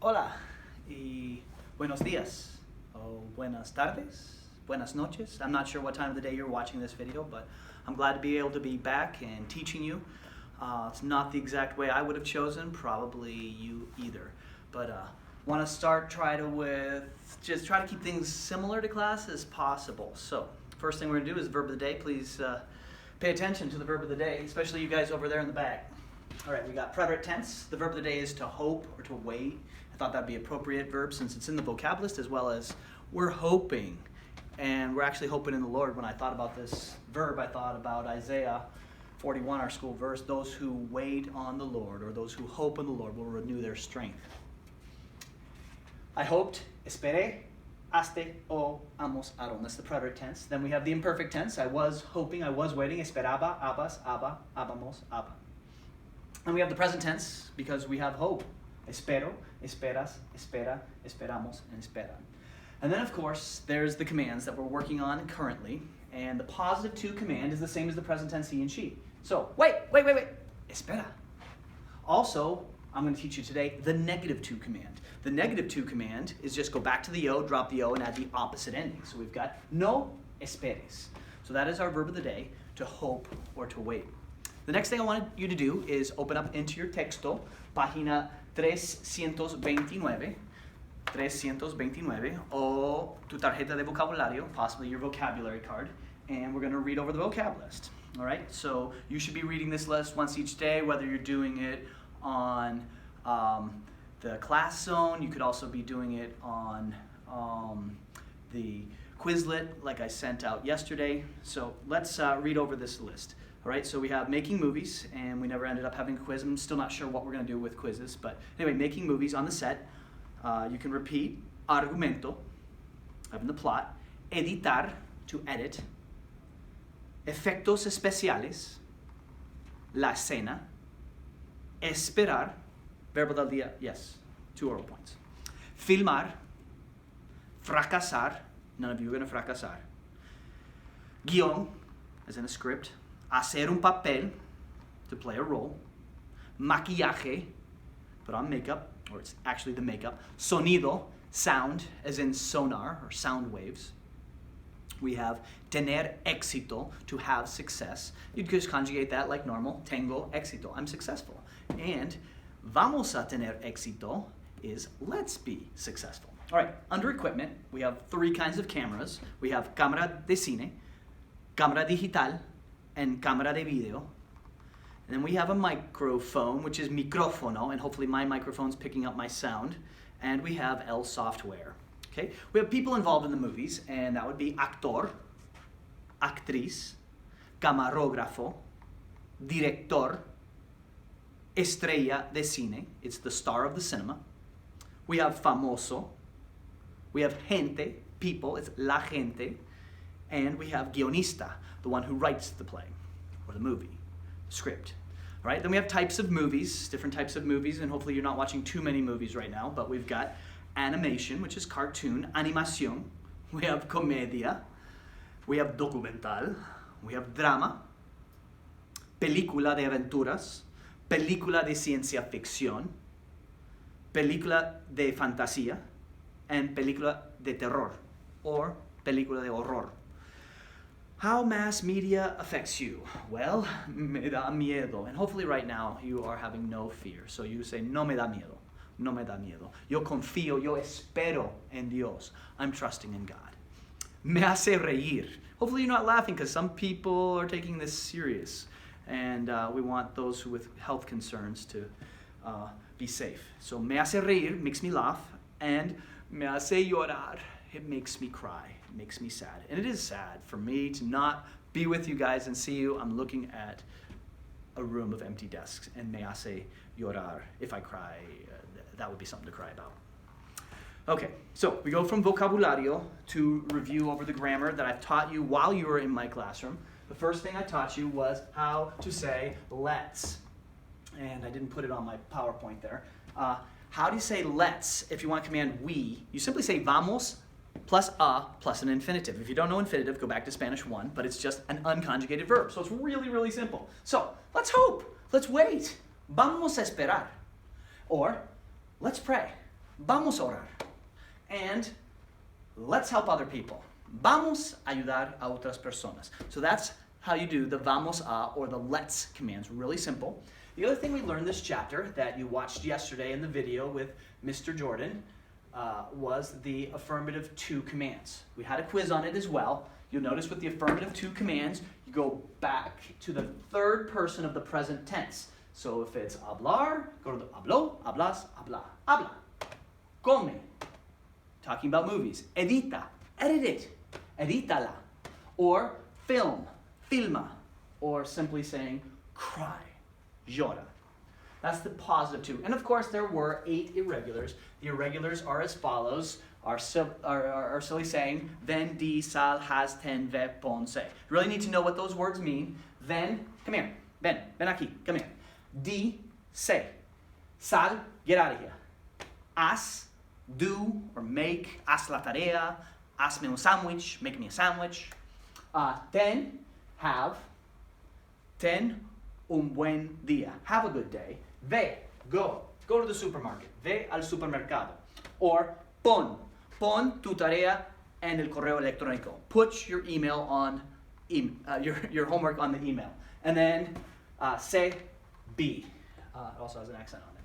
Hola y buenos días o buenas tardes, buenas noches. I'm not sure what time of the day you're watching this video, but I'm glad to be able to be back and teaching you. It's not the exact way I would have chosen, probably you either. But want to try to keep things similar to class as possible. So first thing we're going to do is the verb of the day. Please pay attention to the verb of the day, especially you guys over there in the back. All right, we got preterite tense. The verb of the day is to hope or to wait. I thought that'd be an appropriate verb since it's in the vocab list, as well as we're hoping. And we're actually hoping in the Lord. When I thought about this verb, I thought about Isaiah 41, our school verse. Those who wait on the Lord, or those who hope in the Lord, will renew their strength. I hoped, esperé, haste, o, amos, That's the preterite tense. Then we have the imperfect tense. I was hoping, I was waiting. Esperaba, habas, haba, habamos, haba. And we have the present tense because we have hope. Espero, esperas, espera, esperamos, and esperan. And then, of course, there's the commands that we're working on currently. And the positive to command is the same as the present tense he and she. So, wait. Espera. Also, I'm going to teach you today the negative to command. The negative to command is just go back to the O, drop the O, and add the opposite ending. So we've got no esperes. So that is our verb of the day, to hope or to wait. The next thing I want you to do is open up into your texto, página 329, o tu tarjeta de vocabulario, possibly your vocabulary card, and we're going to read over the vocab list. All right, so you should be reading this list once each day, whether you're doing it on the class zone. You could also be doing it on the Quizlet like I sent out yesterday. So let's read over this list. All right, so we have making movies, and we never ended up having a quiz. I'm still not sure what we're going to do with quizzes, but anyway, making movies on the set. You can repeat argumento, having the plot, editar, to edit, efectos especiales, la escena, esperar, verbo del día, yes, 2 oral points, filmar, fracasar, none of you are going to fracasar, guión, as in a script, hacer un papel, to play a role, maquillaje, put on makeup, or it's actually the makeup, sonido, sound, as in sonar, or sound waves. We have tener éxito, to have success. You could just conjugate that like normal, tengo éxito, I'm successful. And vamos a tener éxito is let's be successful. All right, under equipment, we have 3 kinds of cameras. We have cámara de cine, cámara digital, and cámara de video. And then we have a microphone, which is micrófono, and hopefully my microphone's picking up my sound. And we have El software. Okay? We have people involved in the movies, and that would be actor, actriz, camarógrafo, director, estrella de cine, it's the star of the cinema. We have famoso. We have gente, people, it's la gente. And we have guionista, the one who writes the play or the movie, the script. All right, then we have types of movies, different types of movies, and hopefully you're not watching too many movies right now, but we've got animation, which is cartoon, animación. We have comedia. We have documental. We have drama. Película de aventuras. Película de ciencia ficción. Película de fantasía. And película de terror, or película de horror. How mass media affects you? Well, me da miedo. And hopefully right now you are having no fear. So you say, no me da miedo. No me da miedo. Yo confío, yo espero en Dios. I'm trusting in God. Me hace reír. Hopefully you're not laughing because some people are taking this serious. And we want those who with health concerns to be safe. So me hace reír makes me laugh. And me hace llorar. It makes me cry. It makes me sad. And it is sad for me to not be with you guys and see you. I'm looking at a room of empty desks, and me hace llorar. If I cry, that would be something to cry about. Okay, so we go from vocabulario to review over the grammar that I've taught you while you were in my classroom. The first thing I taught you was how to say let's. And I didn't put it on my PowerPoint there. How do you say let's if you want to command we? You simply say vamos plus a plus an infinitive. If you don't know infinitive, go back to Spanish 1, but it's just an unconjugated verb. So it's really, really simple. So let's hope. Let's wait. Vamos a esperar. Or let's pray. vamos a orar. And let's help other people. Vamos a ayudar a otras personas. So that's how you do the vamos a or the let's commands. Really simple. The other thing we learned this chapter that you watched yesterday in the video with Mr. Jordan was the affirmative to commands. We had a quiz on it as well. You'll notice with the affirmative to commands, you go back to the third person of the present tense. So if it's hablar, go to the habló, hablas, habla, habla. Come, talking about movies. Edita, edit it, edítala. Or film, filma. Or simply saying cry, llora. That's the positive to. And of course, there were 8 irregulars. The irregulars are as follows. Our silly saying, ven, di, sal, has, ten, ve, ponce. You really need to know what those words mean. Ven, come here. Ven aquí, come here. Di, say. Sal, get out of here. Haz, do or make. Haz la tarea. Hazme un sandwich, make me a sandwich. Ten, have. Ten, un buen día. Have a good day. Ve, go. Go to the supermarket. Ve al supermercado. Or pon tu tarea en el correo electrónico. Put your email on your homework on the email. And then sé, be. It also has an accent on it.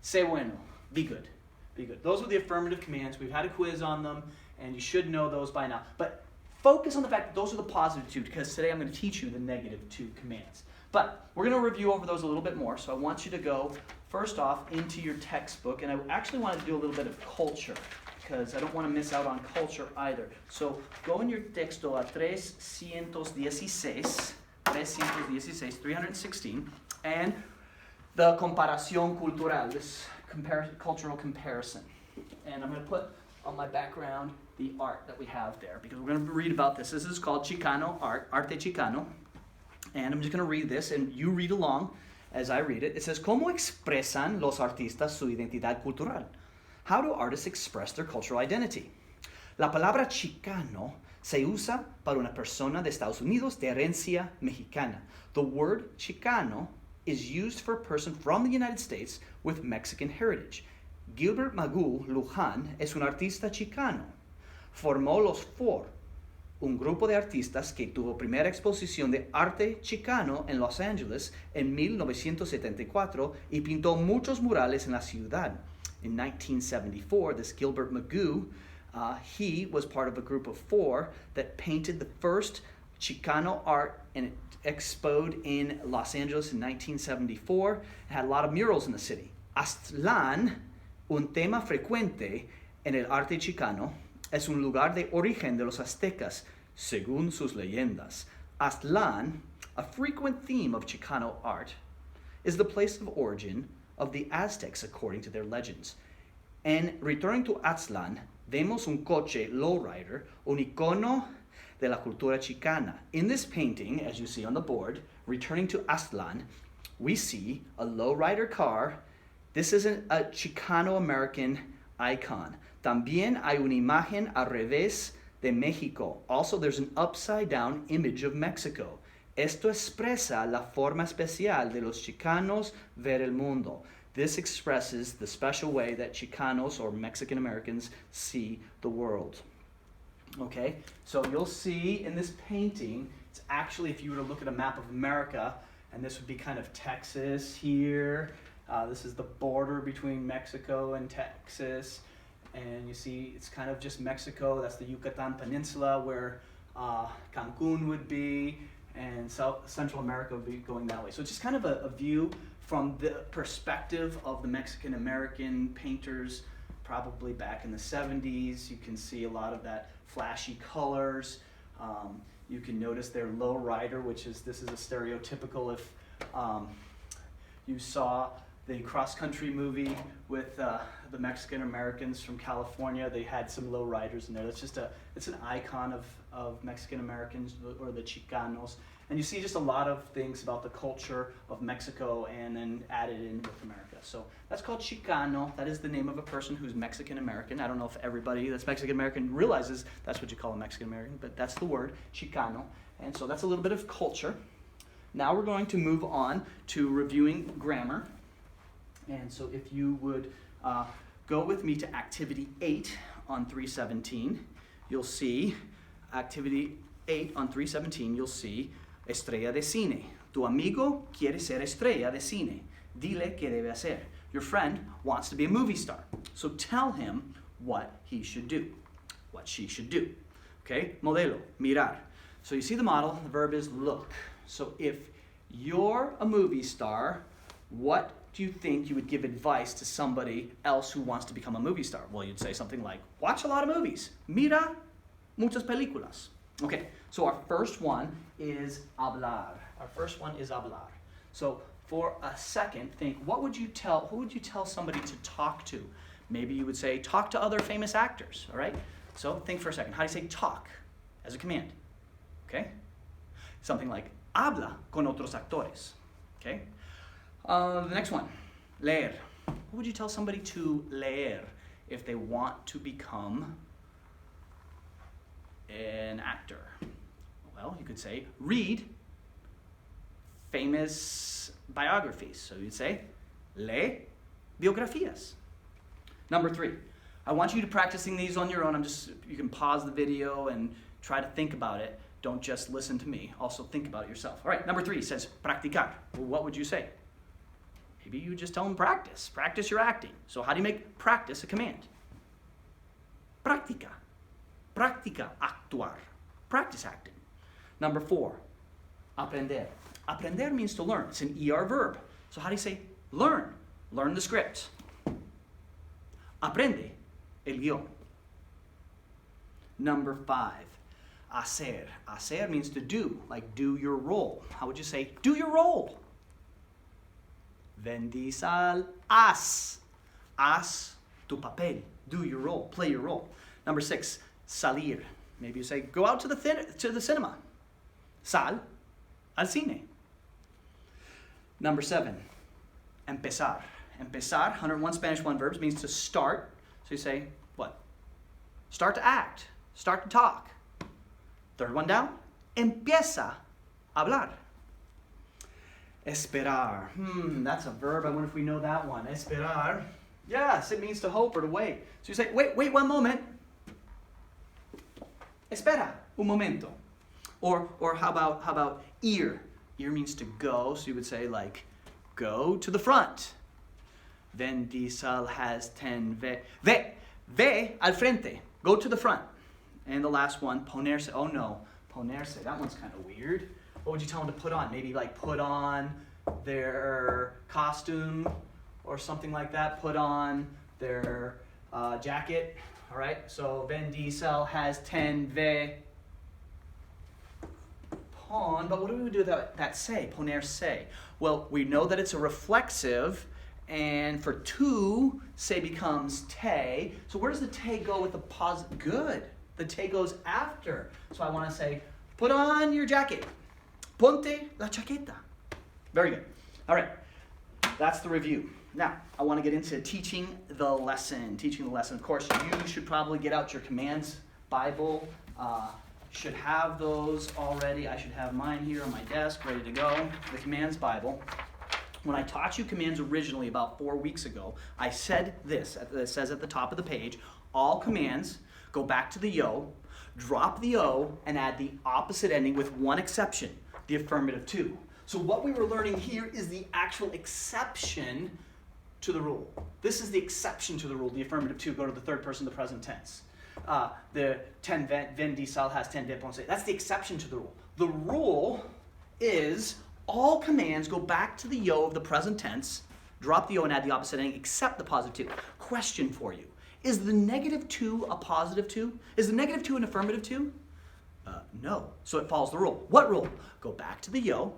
Sé bueno. Be good. Be good. Those are the affirmative commands. We've had a quiz on them, and you should know those by now. But focus on the fact that those are the positive 2, because today I'm going to teach you the negative 2 commands. But we're going to review over those a little bit more. So I want you to go, first off, into your textbook. And I actually want to do a little bit of culture, because I don't want to miss out on culture either. So go in your texto a 316, and the comparación cultural, this cultural comparison. And I'm going to put on my background the art that we have there, because we're going to read about this. This is called Chicano art, Arte Chicano. And I'm just going to read this, and you read along as I read it. It says, ¿Cómo expresan los artistas su identidad cultural? How do artists express their cultural identity? La palabra chicano se usa para una persona de Estados Unidos de herencia mexicana. The word chicano is used for a person from the United States with Mexican heritage. Gilbert Magoo Luján es un artista chicano. Formó los Four, un grupo de artistas que tuvo primera exposición de arte chicano en Los Ángeles en 1974 y pintó muchos murales en la ciudad. In 1974, this Gilbert Magoo, he was part of a group of 4 that painted the first Chicano art, and it exposed in Los Angeles in 1974. It had a lot of murals in the city. Aztlán, un tema frecuente en el arte chicano, es un lugar de origen de los aztecas, según sus leyendas. Aztlán, a frequent theme of Chicano art, is the place of origin of the Aztecs according to their legends. En returning to Aztlán, vemos un coche lowrider, un icono de la cultura chicana. In this painting, as you see on the board, returning to Aztlán, we see a lowrider car. This is a Chicano-American icon. También hay una imagen al revés de México. Also, there's an upside-down image of Mexico. Esto expresa la forma especial de los chicanos ver el mundo. This expresses the special way that Chicanos or Mexican Americans see the world. Okay, so you'll see in this painting, it's actually, if you were to look at a map of America, and this would be kind of Texas here. This is the border between Mexico and Texas. And you see it's kind of just Mexico. That's the Yucatan Peninsula where Cancun would be, and Central America would be going that way. So it's just kind of a view from the perspective of the Mexican American painters, probably back in the 70s. You can see a lot of that flashy colors. You can notice their low rider, this is a stereotypical if you saw the cross-country movie with the Mexican Americans from California. They had some low riders in there. It's an icon of Mexican Americans, or the Chicanos. And you see just a lot of things about the culture of Mexico and then added in with America. So that's called Chicano. That is the name of a person who's Mexican American. I don't know if everybody that's Mexican American realizes that's what you call a Mexican American, but that's the word, Chicano. And so that's a little bit of culture. Now we're going to move on to reviewing grammar. And so if you would go with me to activity 8 on 317. You'll see activity 8 on 317, you'll see estrella de cine. Tu amigo quiere ser estrella de cine. Dile que debe hacer. Your friend wants to be a movie star. So tell him what he should do, what she should do. Okay? Modelo, mirar. So you see the model, the verb is look. So if you're a movie star, what do you think you would give advice to somebody else who wants to become a movie star? Well, you'd say something like, watch a lot of movies. Mira muchas películas. Okay, so our first one is hablar. Our first one is hablar. So for a second, think, who would you tell somebody to talk to? Maybe you would say, talk to other famous actors, all right? So think for a second. How do you say talk as a command? Okay? Something like, habla con otros actores. Okay? The next one, leer. What would you tell somebody to leer if they want to become an actor? Well, you could say, read famous biographies. So you'd say, lee biografías. Number 3, I want you to practicing these on your own. You can pause the video and try to think about it. Don't just listen to me. Also think about it yourself. All right, number 3 says practicar. Well, what would you say? Maybe you just tell them practice. Practice your acting. So how do you make practice a command? Practica. Practica, actuar. Practice acting. Number 4, aprender. Aprender means to learn. It's an ER verb. So how do you say learn? Learn the script. Aprende el guión. Number 5, hacer. Hacer means to do, like do your role. How would you say do your role? Vendí sal, haz. Haz tu papel. Do your role. Play your role. Number 6, salir. Maybe you say, go out to the cinema. Sal al cine. Number 7, empezar. Empezar, 101 Spanish 1 verbs, means to start. So you say, what? Start to act. Start to talk. Third one down, empieza a hablar. Esperar. That's a verb. I wonder if we know that one. Esperar. Yes, it means to hope or to wait. So you say, wait one moment. Espera un momento. Or how about ir? Ir means to go. So you would say like, go to the front. Vendí sal has 10 ve al frente. Go to the front. And the last one, ponerse. Oh no, ponerse. That one's kind of weird. What would you tell them to put on? Maybe like put on their costume or something like that. Put on their jacket. All right. So vendí sal has 10 ve pon. But what do we do with that say? Ponerse. Well, we know that it's a reflexive. And for tu, se becomes te. So where does the te go with the positive? Good. The te goes after. So I want to say, put on your jacket. Ponte la chaqueta. Very good. All right. That's the review. Now, I want to get into teaching the lesson. Teaching the lesson. Of course, you should probably get out your commands Bible. Should have those already. I should have mine here on my desk, ready to go. The commands Bible. When I taught you commands originally about 4 weeks ago, I said this. It says at the top of the page, all commands go back to the yo, drop the o, and add the opposite ending with one exception, the affirmative to. So what we were learning here is the actual exception to the rule. This is the exception to the rule, the affirmative to, go to the third person of the present tense. The 10 vendí sal has 10 ve ponce. That's the exception to the rule. The rule is all commands go back to the yo of the present tense, drop the o and add the opposite ending, except the positive to. Question for you. Is the negative to a positive to? Is the negative to an affirmative to? No. So it follows the rule. What rule? Go back to the yo,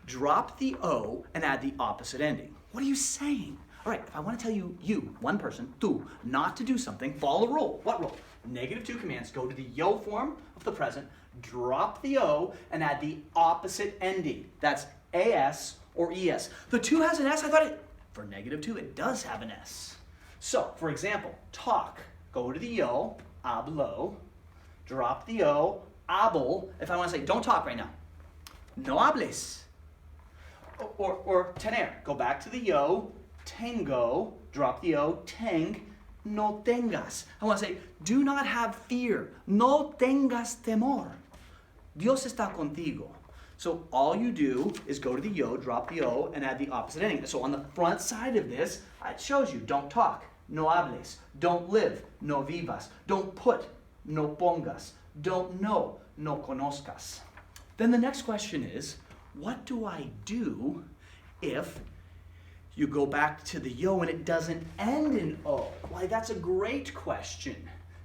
drop the o, and add the opposite ending. What are you saying? All right, if I want to tell you, one person, tu, not to do something, follow the rule. What rule? Negative to commands go to the yo form of the present, drop the o, and add the opposite ending. That's as or es. The to has an s. I thought for negative to, it does have an s. So, for example, talk. Go to the yo, hablo, drop the o, hablo. If I want to say, don't talk right now. No hables. Or tener. Go back to the yo, tengo, drop the o, teng, no tengas. I want to say, do not have fear. No tengas temor. Dios está contigo. So all you do is go to the yo, drop the o, and add the opposite ending. So on the front side of this, it shows you, don't talk, no hables. Don't live, no vivas. Don't put, no pongas. Don't know, no conozcas. Then the next question is, what do I do if you go back to the yo and it doesn't end in o? Why, that's a great question.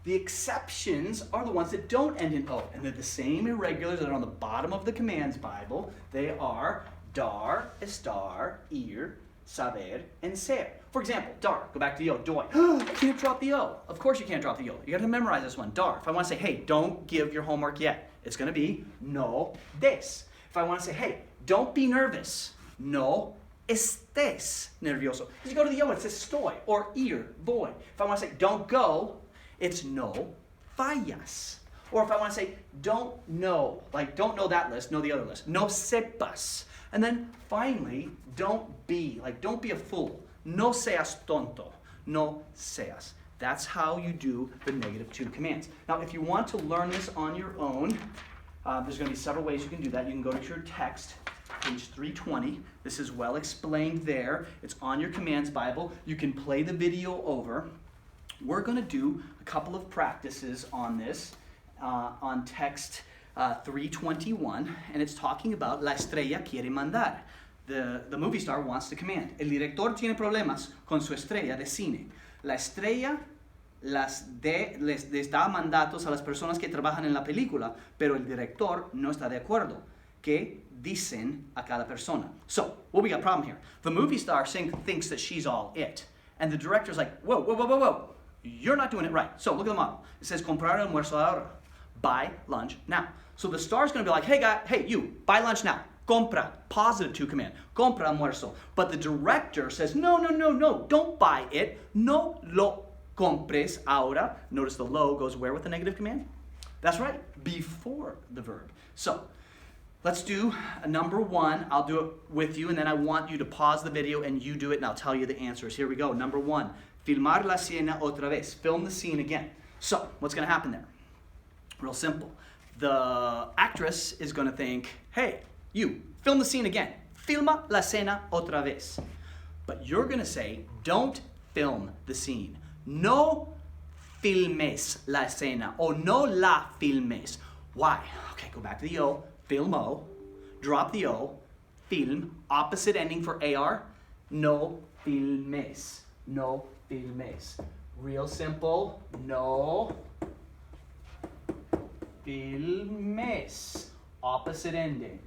The exceptions are the ones that don't end in o, and they're the same irregulars that are on the bottom of the commands Bible. They are dar, estar, ir, saber, and ser. For example, dar, go back to yo, doy. Can't drop the o. Of course you can't drop the o. You gotta memorize this one, dar. If I wanna say, hey, don't give your homework yet, it's gonna be no des. If I wanna say, hey, don't be nervous, no estés nervioso. Because you go to the yo, it says stoy, or ir, voy. If I wanna say, don't go, it's no vayas. Or if I want to say, don't know, like don't know that list, know the other list. No sepas. And then finally, don't be, like don't be a fool. No seas tonto. No seas. That's how you do the -2 commands. Now, if you want to learn this on your own, there's going to be several ways you can do that. You can go to your text, page 320. This is well explained there. It's on your commands Bible. You can play the video over. We're going to do a couple of practices on this, on text 321, and it's talking about La estrella quiere mandar. The movie star wants to command. El director tiene problemas con su estrella de cine. La estrella les da mandatos a las personas que trabajan en la película, pero el director no está de acuerdo. ¿Qué dicen a cada persona? So, what we got a problem here? The movie star thinks that she's all it, and the director's like, whoa, whoa, whoa, whoa, whoa. You're not doing it right. So look at the model. It says comprar almuerzo ahora. Buy lunch now. So the star's going to be like, hey guy, hey you, buy lunch now. Compra, +2 command. Compra almuerzo. But the director says, no, no, no, no, don't buy it. No lo compres ahora. Notice the lo goes where with the negative command? That's right, before the verb. So let's do number 1. I'll do it with you, and then I want you to pause the video and you do it, and I'll tell you the answers. Here we go. Number 1. Filmar la escena otra vez. Film the scene again. So, what's going to happen there? Real simple. The actress is going to think, hey, you, film the scene again. Filma la escena otra vez. But you're going to say, don't film the scene. No filmes la escena, or no la filmes. Why? Okay, go back to the O, filmo, drop the O, film, opposite ending for AR, no filmes. No filmes. Real simple. No filmes. Opposite ending.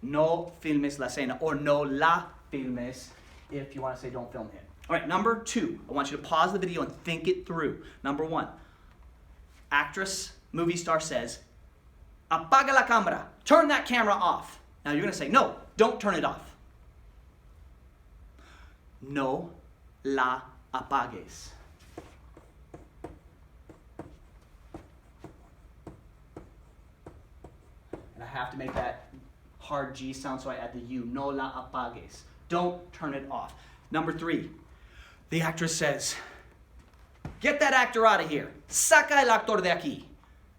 No filmes la escena, or no la filmes if you want to say don't film it. All right, number 2. I want you to pause the video and think it through. Number 1. Actress, movie star says, apaga la cámara. Turn that camera off. Now you're going to say, no, don't turn it off. No la apagues. And I have to make that hard G sound, so I add the U. No la apagues. Don't turn it off. Number 3, the actress says, get that actor out of here. Saca el actor de aquí.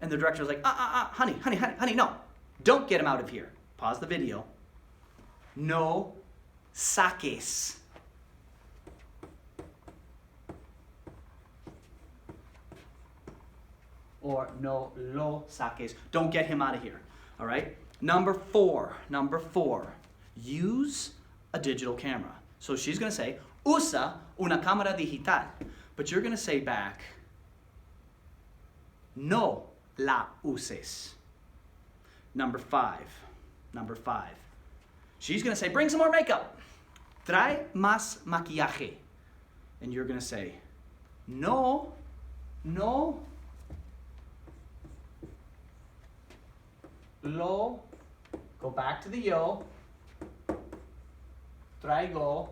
And the director's like, honey, no. Don't get him out of here. Pause the video. No saques. Or no lo saques. Don't get him out of here. All right? Number 4. Use a digital camera. So she's going to say, usa una cámara digital. But you're going to say back, no la uses. Number 5. She's going to say, bring some more makeup. Trae más maquillaje. And you're going to say, no. Lo, go back to the yo. Traigo,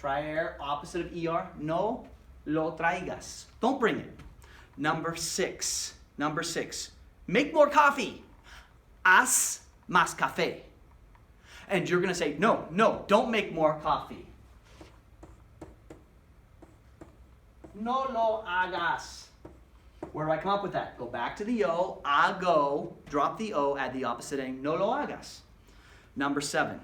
traer, opposite of er. No lo traigas. Don't bring it. Number 6. Make more coffee. Haz más café. And you're going to say, no, don't make more coffee. no lo hagas. Where do I come up with that? Go back to the O, hago, drop the O, add the opposite ending, no lo hagas. Number 7.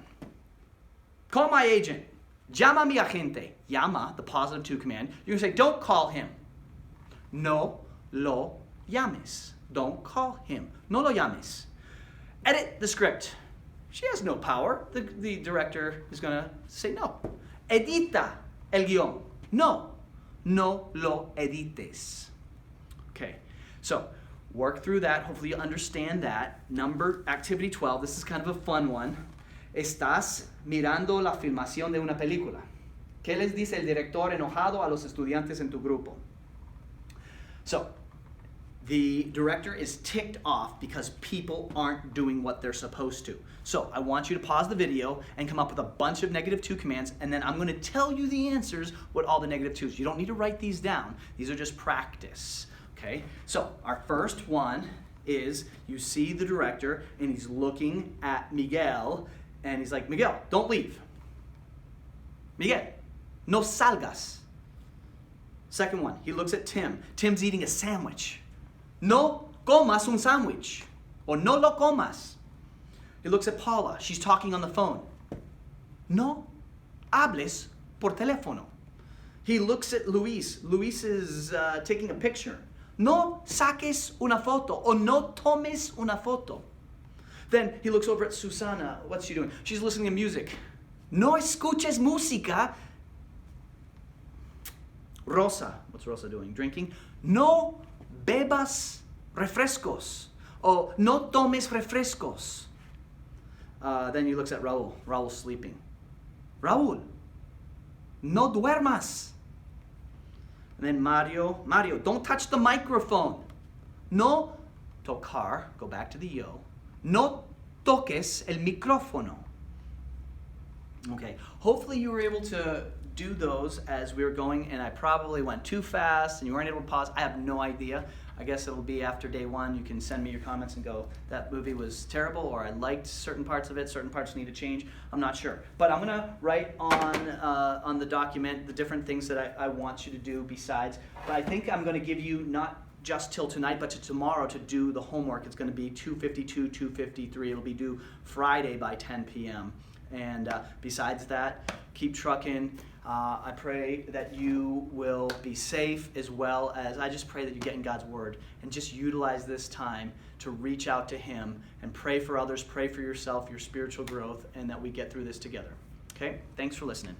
Call my agent. Llama a mi agente. Llama, the positive to command. You're going to say, don't call him. No lo llames. Don't call him. No lo llames. Edit the script. She has no power. The director is going to say no. Edita el guión. No. No lo edites. Okay, so work through that. Hopefully you understand that. Activity 12, this is kind of a fun one. Estás mirando la filmación de una película. ¿Qué les dice el director enojado a los estudiantes en tu grupo? So, the director is ticked off because people aren't doing what they're supposed to. So, I want you to pause the video and come up with a bunch of negative to commands, and then I'm going to tell you the answers, what all the negative to's. You don't need to write these down. These are just practice. Okay, so our first one is you see the director and he's looking at Miguel and he's like, Miguel, don't leave. Miguel, no salgas. Second one, he looks at Tim. Tim's eating a sandwich. No comas un sandwich. Or no lo comas. He looks at Paula. She's talking on the phone. No hables por teléfono. He looks at Luis. Luis is taking a picture. No saques una foto, or no tomes una foto. Then he looks over at Susana. What's she doing? She's listening to music. No escuches música. Rosa. What's Rosa doing? Drinking. No bebas refrescos. Or no tomes refrescos. Then he looks at Raúl. Raúl's sleeping. Raúl, no duermas. And then Mario, don't touch the microphone. No tocar, go back to the yo. No toques el micrófono. Okay, hopefully you were able to do those as we were going, and I probably went too fast and you weren't able to pause. I have no idea. I guess it'll be after day 1. You can send me your comments and go, that movie was terrible, or I liked certain parts of it, certain parts need to change. I'm not sure. But I'm going to write on the document the different things that I want you to do besides. But I think I'm going to give you not just till tonight, but to tomorrow to do the homework. It's going to be 252, 253. It'll be due Friday by 10 p.m. And besides that, keep trucking. I pray that you will be safe, as well as I just pray that you get in God's Word and just utilize this time to reach out to Him and pray for others, pray for yourself, your spiritual growth, and that we get through this together. Okay? Thanks for listening.